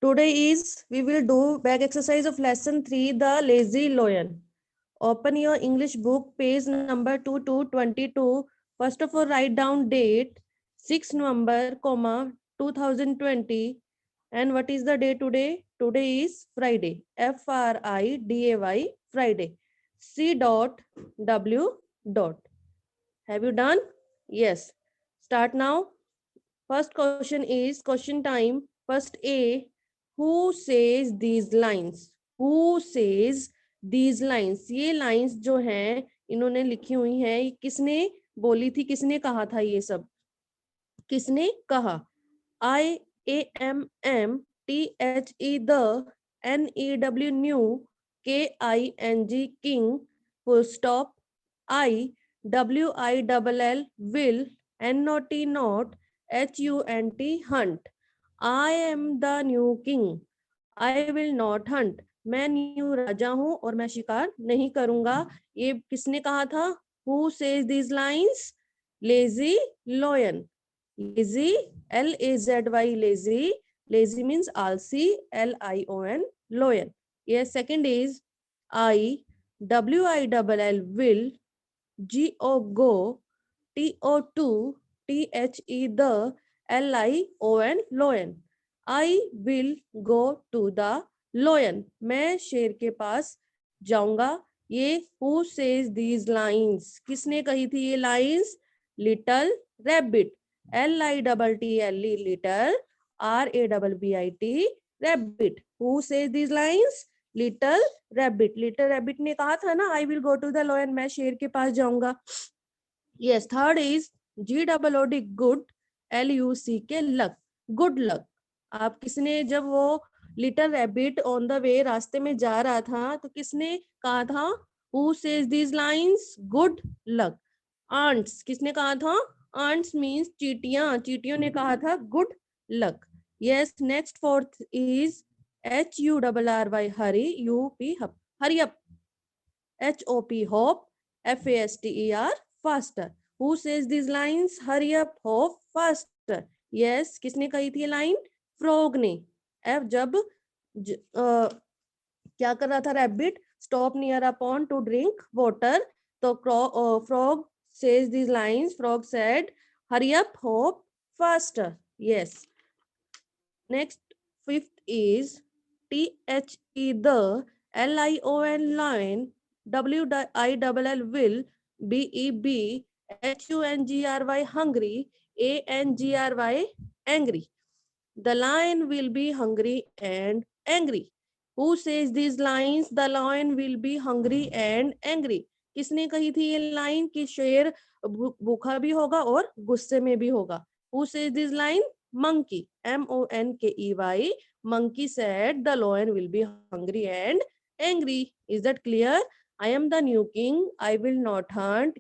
Today is we will do back exercise of lesson 3, the lazy lion. Open your English book, page number 2 to 22. First of all, write down date 6 November, 2020. And what is the day today? Today is Friday. Friday, Friday. C dot W dot. Have you done? Yes. Start now. First question is question time. First A. Who says these lines? Who says these lines? ये lines जो हैं इन्होंने लिखी हुई हैं, ये किसने बोली थी, किसने कहा था, ये सब किसने कहा? IAMM the NEW king full stop IWILL will not hunt. I am the new king. I will not hunt. मैं न्यू राजा हूं और मैं शिकार नहीं करूंगा. ये किसने कहा था? Who says these lines? Lazy lion. Lazy, L-A-Z-Y, lazy. Lazy means alsi, L-I-O-N, lion. Yes, second is I-W-I-L-L, will, G-O, go, T-O, T-H-E, the, L-I-O-N, lion. I will go to the lion. मैं शेर के पास जाऊंगा. ये who says these lines? किसने कही थी ये lines? Little rabbit. L-I-T-T-L-E, little, R-A-B-B-I-T, rabbit. Who says these lines? Little rabbit. Little rabbit ने कहा था ना, I will go to the lion, मैं शेर के पास जाऊंगा. Yes, third is G-O-O-D, good, L-U-C-K, luck. Good luck. आप किसने, जब वो little rabbit on the way रास्ते में जा रहा था तो किसने कहा था? Who says these lines? Good luck. Ants, किसने कहा था? Ants means चीटियां, चीटियों ने कहा था good luck. Yes, next fourth is H-U-R-R-Y, hurry, U-P, hup. Hurry up. H-O-P, hop, F-A-S-T-E-R, faster. Who says these lines? Hurry up, hop, faster. Yes, किसने कही थी ये लाइन? फ्रॉग ने. F जब क्या कर रहा था rabbit? Stop near a pond to drink water. तो frog says these lines. Frog said, hurry up, hop, faster. Yes. Next, fifth is T-H-E, the, L-I-O-N, lion, W-I-L-L, will, B-E-B, H-U-N-G-R-Y, hungry, A-N-G-R-Y, angry. The lion will be hungry and angry. Who says these lines? The lion will be hungry and angry. किसने कही थी ये line कि शेर भूखा भी होगा और गुस्से में भी होगा? Who says this line? Monkey, M-O-N-K-E-Y. Monkey said the lion will be hungry and angry. Is that clear? I am the new king. I will not hunt.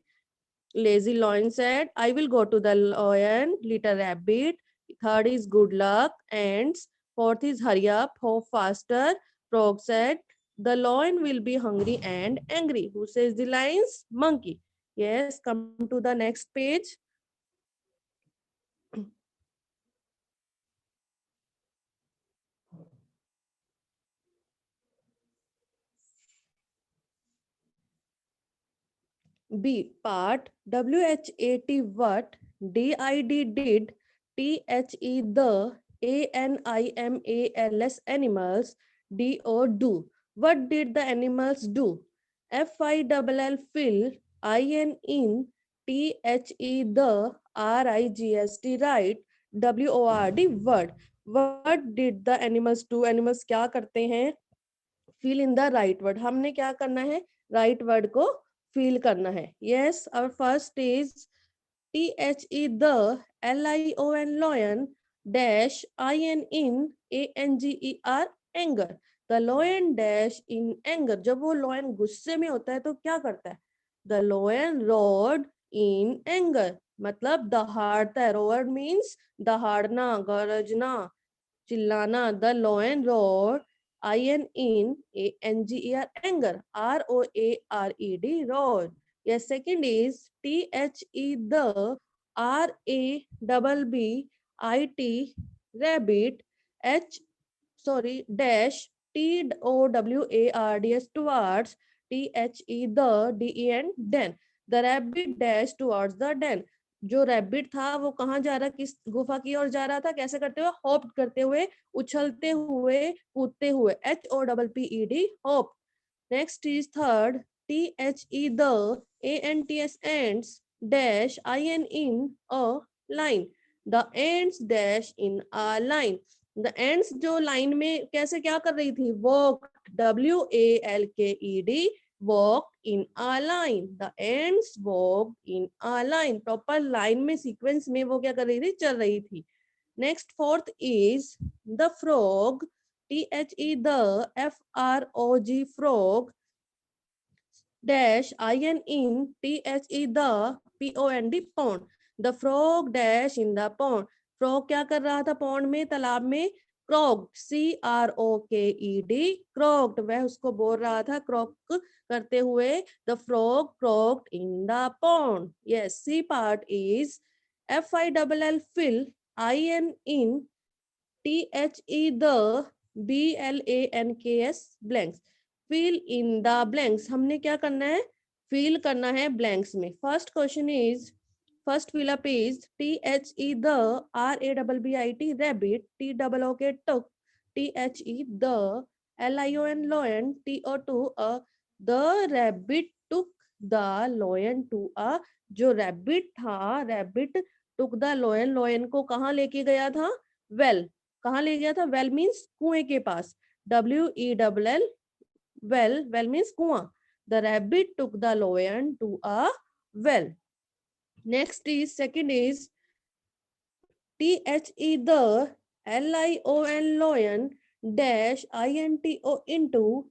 Lazy lion said, I will go to the lion. Little rabbit. Third is good luck. Ants. Fourth is hurry up, hope faster. Frog said, the lion will be hungry and angry. Who says the lines? Monkey. Yes, come to the next page. B. Part. W-H-A-T, what. D-I-D, did. T-H-E, the. A-N-I-M-A-L-S, animals. D-O, do. What did the animals do? F-I-L-L, fill. I-N, in. T-H-E, the. R-I-G-S-T, right. W-O-R-D, word. What did the animals do? Animals क्या करते हैं? Fill in the right word. हमने क्या करना है? Right word को fill करना है. Yes, our first is T-H-E, the, L-I-O-N, lion, dash, I-N, in, A-N-G-E-R, anger. The lion dash in anger. जब वो lion गुस्से में होता है तो क्या करता है? The lion roared in anger. मतलब दहाड़ता है. Roared means दहाड़ना, गरजना, चिल्लाना. The lion roared, I-N, in, A-N-G-E-R, anger, R-O-A-R-E-D, roared. Yes, second is T-H-E, the, R-A-B-B-I-T, rabbit, H sorry, dash TOWARDS towards THE the DEN den. The rabbit dash towards the den. जो rabbit था वो कहाँ जा रहा, किस गुफा की ओर जा रहा था, कैसे करते हुए, हॉप करते हुए, उछलते हुए, कूदते हुए, HOPPED hop. Next is third, THE the ANTS ants dash IN in a line. The ants dash in a line. The ants जो लाइन में कैसे क्या कर रही थी, walked, WALKED, walked in a line. The ants walked in a line. Proper line में sequence में वो क्या कर रही थी, चल रही थी. Next fourth is the frog, THE the FROG frog dash IN in THE the POND pond. The frog dash in the pond. Frog क्या कर रहा था pond में, तालाब में, croaked, CROKED, croaked, वह उसको बोल रहा था croak करते हुए. The frog croaked in the pond. Yes, C part is FILL fill IN in THE the BLANKS blanks. Fill in the blanks. हमने क्या करना है, fill करना है blanks में. First question is, first fill up is THE the RABBIT rabbit, TOOK took, THE the LION lion, TO2 the rabbit took the lion to a. जो rabbit था, rabbit took the lion, lion को कहाँ लेके गया था, well. कहाँ ले गया था, वेल मीन्स कुएं के पास, WELL, वेल, वेल मीन्स कुआं. The rabbit took the lion to a well. Next is, second is THE the LION lion dash INTO into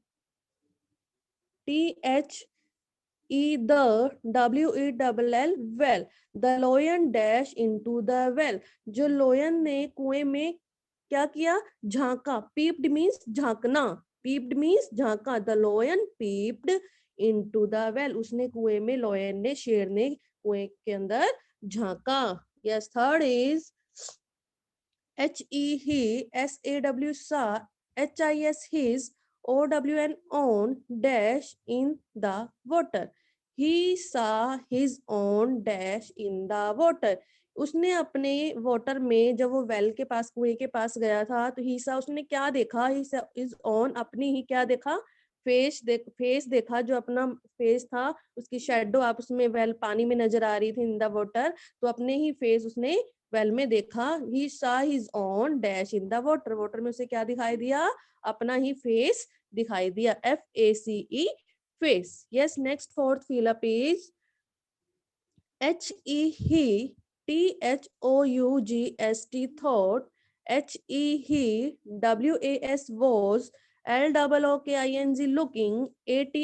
THE the WELL well. The lion dash into the well. जो लोयन ने कुएं में क्या किया, झांका. Peeped means झांकना, peeped means झांका. The lion peeped into the well. उसने कुएं में, लॉयन ने, शेर ने कुएं के अंदर झांका. Yes, third is HE SAW saw, HIS his, OWN on dash in the water. He saw his own dash in the water. उसने अपने वाटर में, जब वो वेल के पास, कुएं के पास गया था, तो ही सा, उसने क्या देखा, ही इज ऑन, अपनी ही क्या देखा, फेस देखा, जो अपना फेस था, उसकी शेडो आप उसमें वेल पानी में नजर आ रही थी इन द वाटर, तो अपने ही फेस उसने वेल में देखा. He saw his own dash in the water. Water में उसे क्या दिखाई दिया, अपना ही फेस दिखाई दिया, FACE face. Yes, next fourth fill up is HE he, THOUGST thought, HE WAS was, LOOKING looking, AT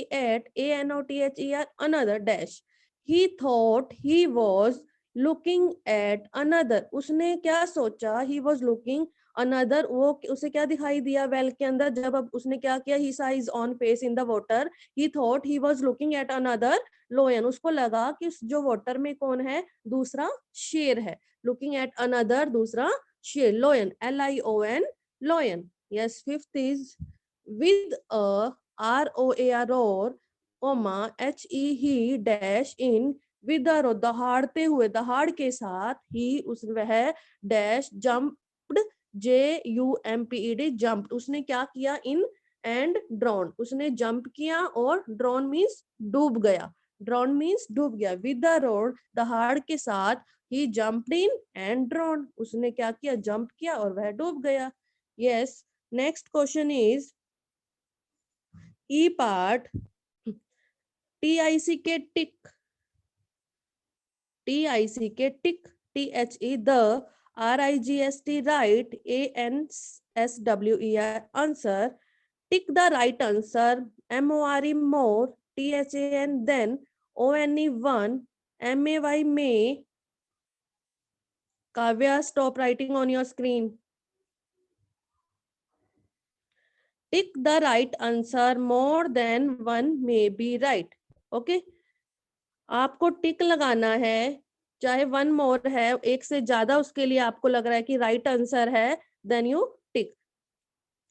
ANOTHER another dash. He thought he was looking at another. उसने क्या सोचा, he was looking another, वो उसे क्या दिखाई दिया well के अंदर, जब अब उसने क्या किया, he saw his own face in the water. He thought he was looking at another लोयन. उसको लगा कि जो वाटर में कौन है, दूसरा शेर है. लुकिंग एट अनदर, दूसरा शेर, lion, LION lion. Yes, fifth is with a ROAR roar, comma HE he dash in, with a दहाड़ते हुए, दहाड़ के साथ, ही उस वह, डैश जंप्ड, JUMPED जंप्ड. उसने क्या किया, इन एंड ड्रॉन. उसने जंप किया और ड्रॉन मीन्स डूब गया. ड्रॉन मीन्स डूब गया. विद द रोड, दहाड़ के साथ, ही जंप्ड इन एंड ड्रॉन. उसने क्या किया, जंप किया और वह डूब गया. Yes, next question is E part. TIC के टिक, TIC के टिक, THE the, RIGST right, ANSWER answer. Tick the right answer, MORE more, THAN then, ONE one, MAY may. Kavya, stop writing on your screen. Tick the right answer, more than one may be right. Okay? आपको टिक लगाना है, चाहे one more है, एक से ज्यादा उसके लिए आपको लग रहा है कि राइट आंसर है, then you tick.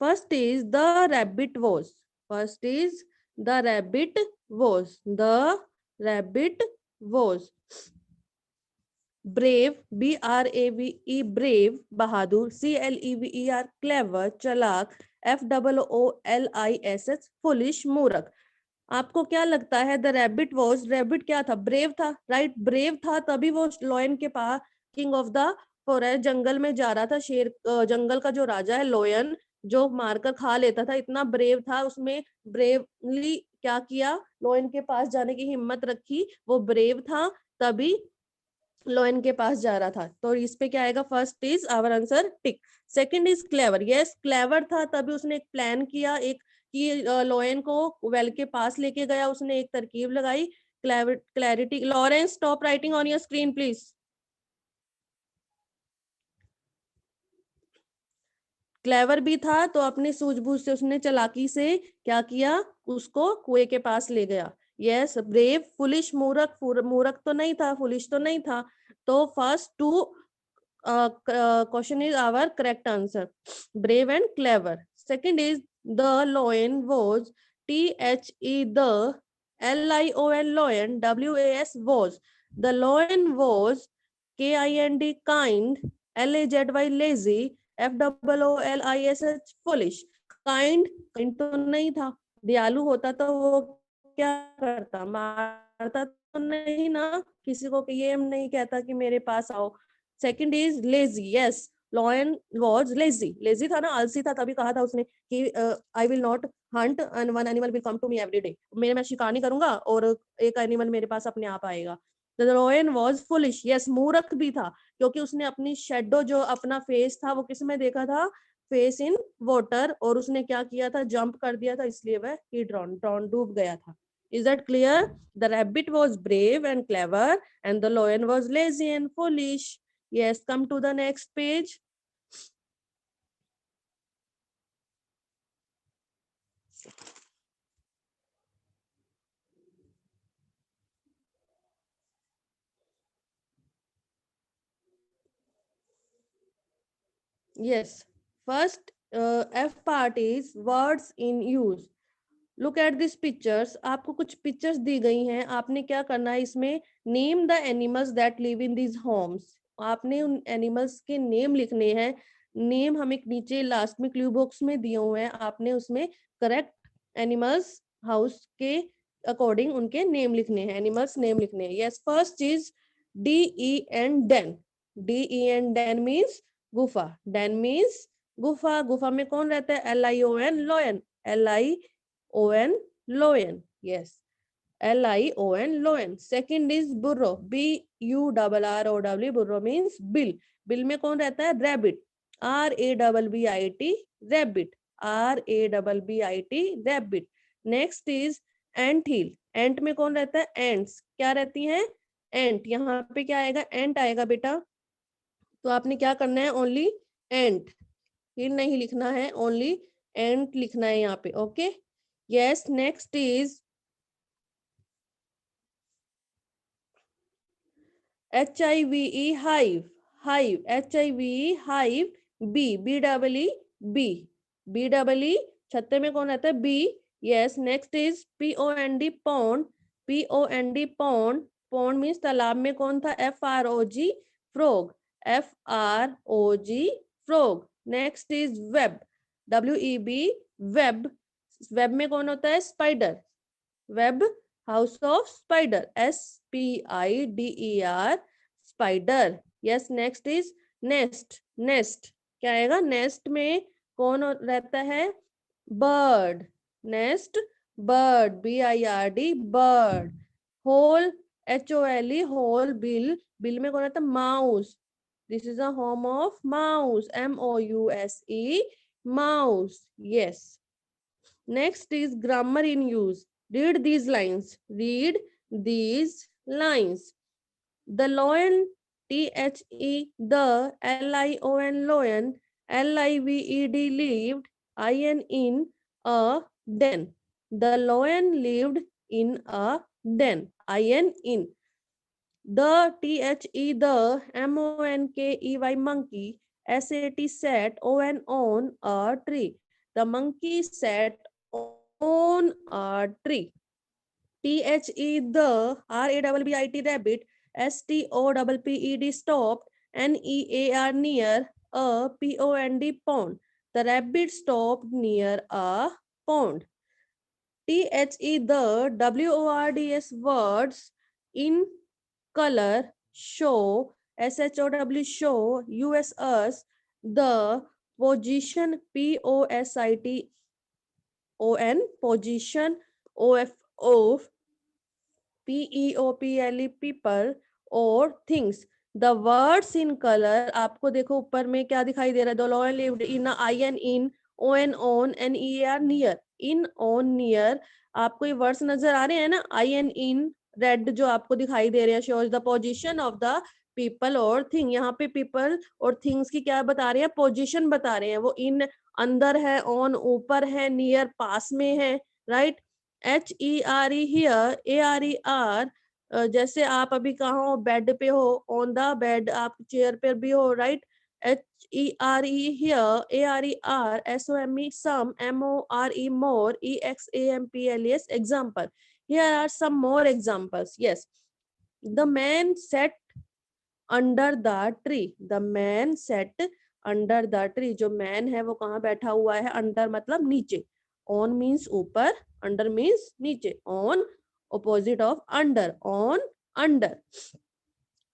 First is the rabbit was. First is the rabbit was. The rabbit was. Brave, B-R-A-V-E, brave, Bahadur, C-L-E-V-E-R, clever, चालाक, F-O-O-L-I-S-H, foolish, मूर्ख. आपको क्या लगता है द रैबिट वॉज, रैबिट क्या था, ब्रेव था, राइट, ब्रेव था तभी वो लॉयन के पास, किंग ऑफ द फॉरेस्ट, जंगल में जा रहा था, शेर, जंगल का जो राजा है लॉयन, जो मारकर खा लेता था, इतना ब्रेव था, उसमें ब्रेवली क्या किया, लॉयन के पास जाने की हिम्मत रखी, वो ब्रेव था तभी लॉयन के पास जा रहा था. तो इस पे क्या आएगा, first is our answer tick. Second is clever, yes clever था तभी उसने एक प्लान किया, एक कि लॉयन को वेल के पास लेके गया, उसने एक तरकीब लगाई. Clarity, Lawrence stop writing on your screen please. Clever भी था तो अपनी सूझबूझ से उसने चालाकी से क्या किया, उसको कुएं के पास ले गया. यस, ब्रेव, फुलिश, मूर्ख, मूर्ख तो नहीं था, फुलिश तो नहीं था. तो first two question is our correct answer, brave and clever. Second is the lion was, T-H-E, the L-I-O-N, lion, W-A-S, was. The lion was, K-I-N-D, kind, L-A-Z-Y, lazy, F-O-O-L-I-S-H, foolish. kind, kind तो नहीं था, दयालु होता तो वो क्या करता, मारता तो नहीं ना किसी को, ये नहीं कहता कि मेरे पास आओ. Second is lazy, yes lion was lazy, lazy था ना, आलसी था, तभी कहा था उसने कि I will not hunt and one animal will come to me every day, मैं शिकार नहीं करूंगा और एक एनिमल मेरे पास अपने आप आएगा. The lion was foolish, yes मूर्ख भी था, क्योंकि उसने अपनी शेडो, जो अपना फेस था वो किस में देखा था, फेस इन वाटर, और उसने क्या किया था, जंप कर दिया था, इसलिए वह ही ड्रॉन डूब गया था. Is that clear? The rabbit was brave and clever, and the lion was lazy and foolish. Yes, come to the next page. Yes, first F part is words in use. Look at these pictures. आपको कुछ pictures दी गई हैं, आपने क्या करना है इसमें, name the animals that live in these homes. आपने उन animals के name लिखने हैं. Name हमें नीचे लास्ट में क्लू बॉक्स में दिए हुए हैं, आपने उसमें करेक्ट एनिमल्स हाउस के अकॉर्डिंग उनके नेम लिखने हैं, एनिमल्स नेम लिखने हैं. यस, फर्स्ट चीज DEN, den. DEN, den means गुफा, डेन मीन्स गुफा. गुफा में कौन रहता है, LION, lion, LION, loin. Yes, LION, loin. Second is burro, BURROW, burro means bill. Bill में कौन रहता है, rabbit, RABBIT, rabbit, RABBIT, rabbit. Next is ant hill. ant में कौन रहता है, ants. क्या रहती हैं, ant. यहाँ पे क्या आएगा, ant आएगा बेटा. तो आपने क्या करना है, ओनली ant, हिल नहीं लिखना है, ओनली ant लिखना है यहाँ पे. Okay. Yes, next is HIVE, hive, hive, HIVE, hive, BEE, छत्ते में कौन रहता है, B. Yes, next is POND, pond, POND, pond, pond means तालाब में कौन था, FROG, frog, FROG, frog. Next is web, WEB, web, web में कौन होता है, spider, web, house of spider, SPIDER, spider. Yes, next is nest, nest क्या आएगा, nest में कौन रहता है, bird, nest, bird, BIRD, bird. hole, HOLE, hole, bill, bill में कौन रहता है, mouse. This is a home of mouse, MOUSE, mouse. Yes. Next is grammar in use. Read these lines. Read these lines. The lion, THE, the LION, lion, LIVED, lived, IN, in a den. The lion lived in a den, IN, in. The THE, the MONKEY, monkey, SAT, sat, ON, on a tree. The monkey sat on a tree. THE the RABBIT rabbit, STOPPED stopped, NEAR near, a POND pond. The rabbit stopped near a pond. THE the WORDS words in color show, SHOW show, US the position, POSITON position, OFO PEOPLE people और things. The words in color, आपको देखो ऊपर में क्या दिखाई दे रहा है, the long lived in, IN in, on NEAR near, in on near. आपको ये वर्ड्स नजर आ रहे हैं ना, IN in रेड जो आपको दिखाई दे रहे हैं, shows the position of the people और thing. यहाँ पे people और things की क्या बता रहे हैं, पोजिशन बता रहे हैं. वो in अंदर है, on ऊपर है, near पास में है, राइट. HERE हियर, ARER, जैसे आप अभी कहाँ हो, बेड पे हो, ऑन द बेड, आप चेयर पे भी हो, right. HERE here, ARER, SOME some, MORE more, EXAMPLES example. Here are some more examples. Yes, the man sat under the tree. The man sat under the tree. जो man है वो कहाँ बैठा हुआ है, under मतलब नीचे. On means ऊपर, under means नीचे. On opposite of under. On under.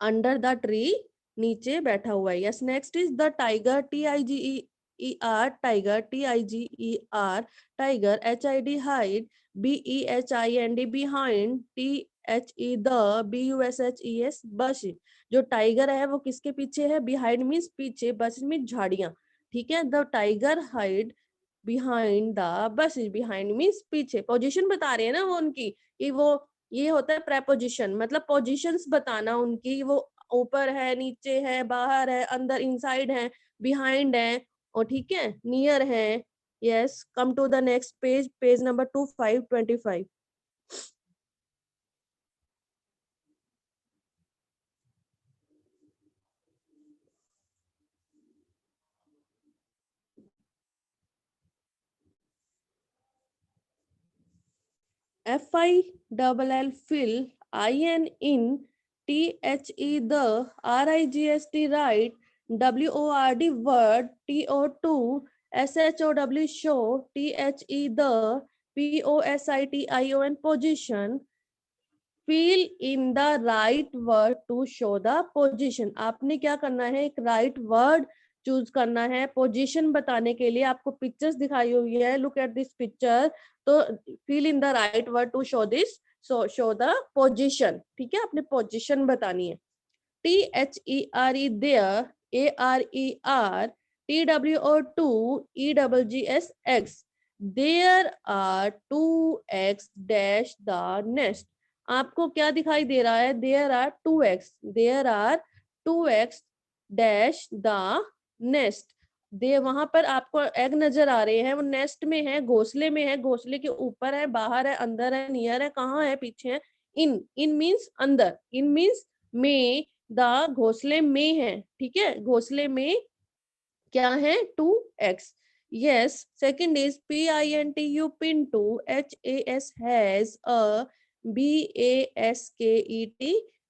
Under the tree नीचे बैठा हुआ है. Yes, next is the tiger, TIGER, tiger, TIGER, tiger, HID hide, BEHIND behind, THE the, BUSHES bush. जो tiger है वो किसके पीछे है, बिहाइंड मीन्स पीछे, बस मीन्स झाड़ियां, ठीक है. The tiger hide behind the bus, behind means पीछे. पोजीशन बता रहे हैं ना वो उनकी, कि वो ये होता है प्रेपोजिशन, मतलब पोजीशंस बताना उनकी, वो ऊपर है, नीचे है, बाहर है, अंदर इनसाइड है, बिहाइंड है, और ठीक है, नियर है. Yes, come to the next page, page number 2525. FILL fill, IN in, THE the, RIGST right, WORD word, TO2, SHOW show, THE the, POSITION position. Fill in the right word to show the position. आपने क्या करना है, एक right word choose करना है position बताने के लिए. आपको पिक्चर्स दिखाई हुई है, लुक एट दिस पिक्चर. तो fill in the right word to show this, so show the position. ठीक है, आपने पोजीशन बतानी है. THERE there, ARER, TWO2, EGGS. There are two eggs dash the nest. आपको क्या दिखाई दे रहा है, there are two eggs, there are two eggs dash the nest. दे वहां पर आपको एग नजर आ रहे हैं, वो नेस्ट में है, घोंसले में है, घोंसले के ऊपर है, बाहर है, अंदर है, नियर है, कहाँ है, पीछे है. इन, इन मीन्स अंदर, इन मीन्स में, द घोंसले में है, ठीक है, घोंसले में क्या है, 2x. yes, second is PINTU pinto, HAS has a BASKET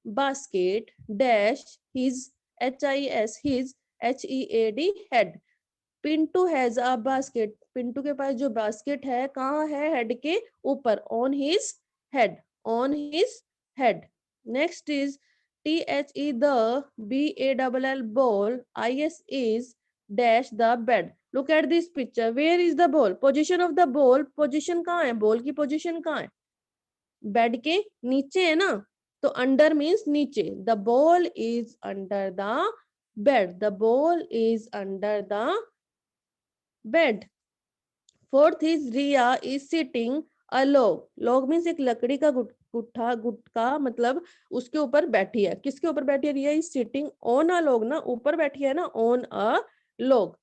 basket dash his, HIS his, HEAD head. Pintu has a basket, Pintu के पास जो बास्केट है कहाँ है, हेड के ऊपर, on his head, on his head. Next is THE the, BALL ball, IS is dash the bed. Look at this picture, where is the ball, position of the ball, position कहाँ है, ball की position कहाँ है, bed के नीचे है ना, तो अंडर मीन्स नीचे. The ball is under the bed, the ball is under the bed. Fourth is Riya is sitting a log. Log means एक लकड़ी का गुट्ठा, गुटका मतलब उसके ऊपर बैठी है. किसके ऊपर बैठी है, Riya is sitting on a log ना, ऊपर बैठी है ना, on a log.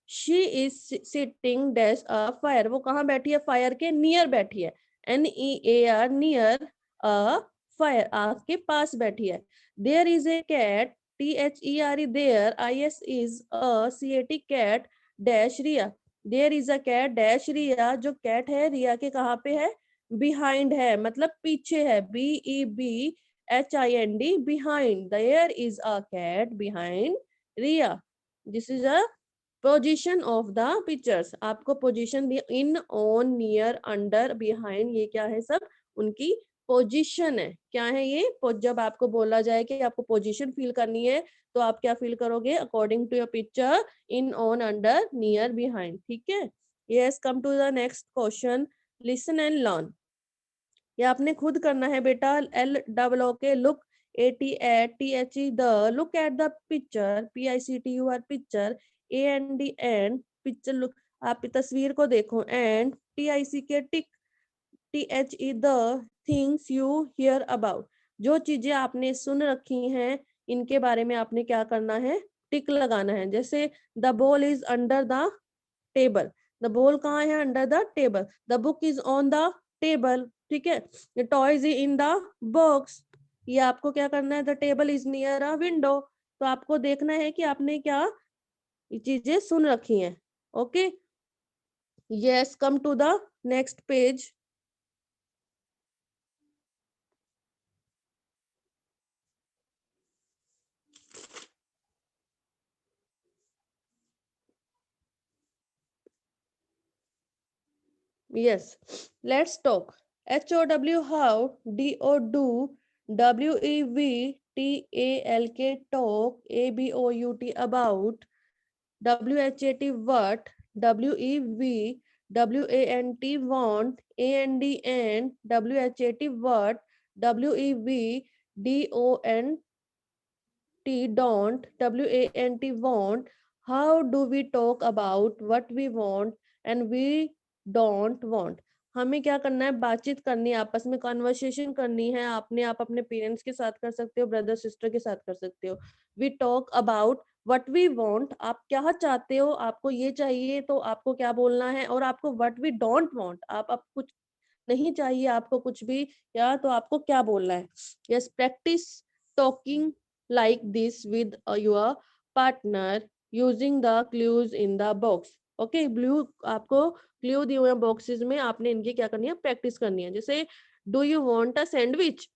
She is sitting dash a fire, वो कहाँ बैठी है, फायर के नियर बैठी है, NEAR नियर, अ फायर आग के पास बैठी है. There is a cat, THERE there, IS is a CAT cat dash Riya. There is a cat dash Riya, जो कैट है रिया के कहाँ पे है, बिहाइंड है, मतलब पीछे है, BEBHIND, behind, there is a cat behind Riya, this is a position of the pictures, आपको पोजीशन दिया, in, on, near, under, behind, ये क्या है, सब उनकी पोजीशन है। क्या है ये, जब आपको बोला जाए कि आपको पोजीशन फील करनी है तो आप क्या फील करोगे, according to your picture, in, on, under, near, behind, ठीक है। Yes, come to the next question, listen and learn. ये आपने खुद करना है बेटा, LOOK, look, AT, the, look at the picture, PICTUR, picture, AND, picture, look, आप तस्वीर को देखो, and TICK, tick, THE, the things you hear about, जो चीजें आपने सुन रखी हैं इनके बारे में आपने क्या करना है, टिक लगाना है। जैसे the ball is under the table, the ball कहाँ है, under the table, the book is on the table, ठीक है, the toys in the box, ये आपको क्या करना है, the table is near a window, तो आपको देखना है कि आपने क्या ये चीजें सुन रखी हैं। Okay, yes, come to the next page. Yes, let's talk. HOW, how, DO, do, WEVTALK, talk, ABOUT, about, WHAT, what, WEVWANT, want, AND, WHAT, what, WEVDONT, don't, WANT, want, how do we talk about what we want and we don't want। हमें क्या करना है, बातचीत करनी है, आपस में conversation करनी है, आप अपने पेरेंट्स के साथ कर सकते हो, ब्रदर सिस्टर के साथ कर सकते हो। We talk about what we want, आप क्या चाहते हो, आपको ये चाहिए तो आपको क्या बोलना है, और आपको व्हाट वी डोंट वांट, आप कुछ नहीं चाहिए आपको कुछ भी, या तो आपको क्या बोलना है। Yes, practice talking like this with your partner using the clues in the box. Okay, blue आपको क्लू दिए हुए बॉक्सेस में आपने इनकी क्या करनी है, प्रैक्टिस करनी है। जैसे do you want a sandwich,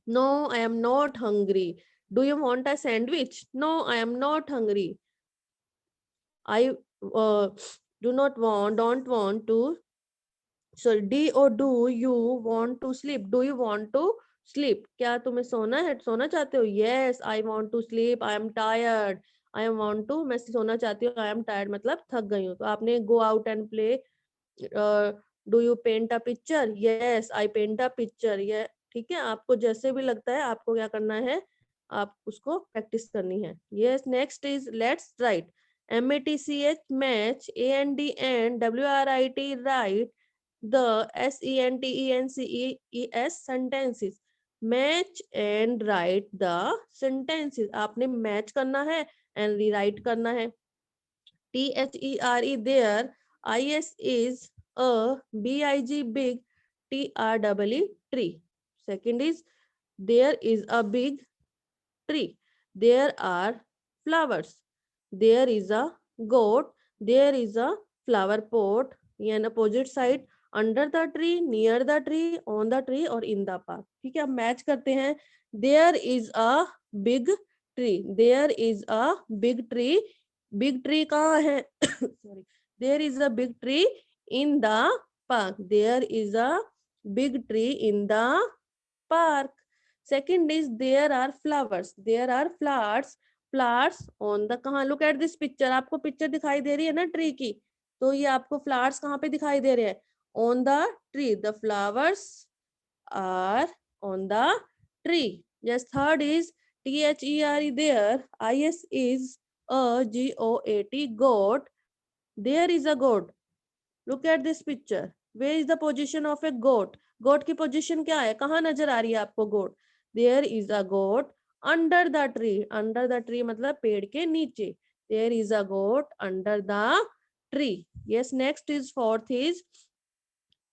no I am not hungry, do you want a sandwich, no I am not hungry, I do not want, don't want to, sorry, D, और do you want to sleep, do you want to sleep, क्या तुम्हें सोना है, सोना चाहते हो, yes I want to sleep, I am tired, I am want to, मैं सोना चाहती हूँ, आई एम टायर्ड मतलब थक गई हूँ। तो आपने go out and play, do you paint a picture, yes I paint a picture, ये ठीक है, आपको जैसे भी लगता है आपको क्या करना है, आप उसको प्रैक्टिस करनी है। Yes, next is let's write, MATCH, match, AND, and WRIT, right, the SENTENCES, sentences, match and write the sentences, आपने मैच करना है एंड रीराइट करना है। THERE, there, IS is a, BIG, big, TREE, tree, second is there is a big tree, there are flowers, there is a goat, there is a flower pot, and opposite side, under the tree, near the tree, on the tree और इन the park. ठीक है, अब match करते हैं। There is a big tree, there is a big tree, big tree कहाँ है, sorry, there is a big tree in the park, there is a big tree in the park. Second is there are flowers, there are flowers, flowers on the, कहाँ, look at this picture, आपको picture दिखाई दे रही है ना tree की, तो ये आपको फ्लावर्स कहाँ पे दिखाई दे रहे हैं, on the tree, the flowers are on the tree। Yes, third is THERE, there, IS is a, GOAT, goat, there is a goat, look at this picture, where is the position of a goat, goat की position क्या है, कहाँ नजर आ रही है आपको goat, there is a goat under the tree, under the tree मतलब पेड़ के नीचे, there is a goat under the tree। Yes, next is fourth is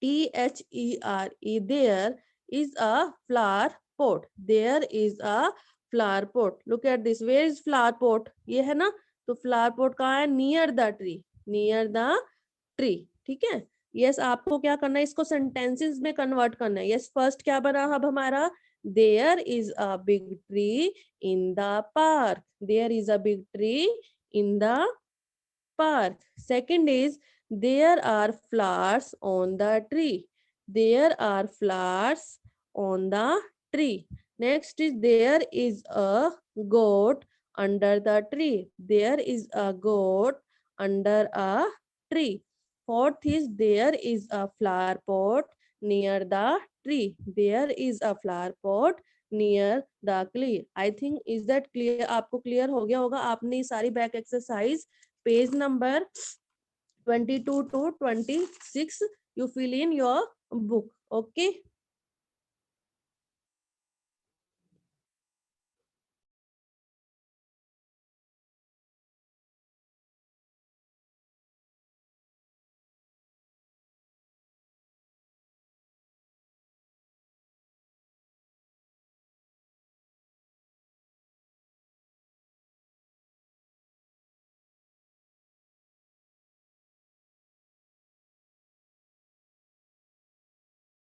THERE, there is a flower pot, there is a flower pot, look at this, where is flower pot, ये है ना, तो flower pot कहाँ है, near the tree, near the tree. ठीक है, yes आपको क्या करना है, इसको सेंटेंसेस में कन्वर्ट करना है। यस फर्स्ट क्या बना अब हमारा, there is a big tree in the park, there is a big tree in the park. Second is there are flowers on the tree. There are flowers on the tree. Next is there is a goat under the tree. There is a goat under a tree. Fourth is there is a flower pot near the tree. There is a flower pot near the tree. I think is that clear? आपको clear हो गया होगा, आपने ये सारी back exercise page number 22 to 26 you fill in your book. Okay.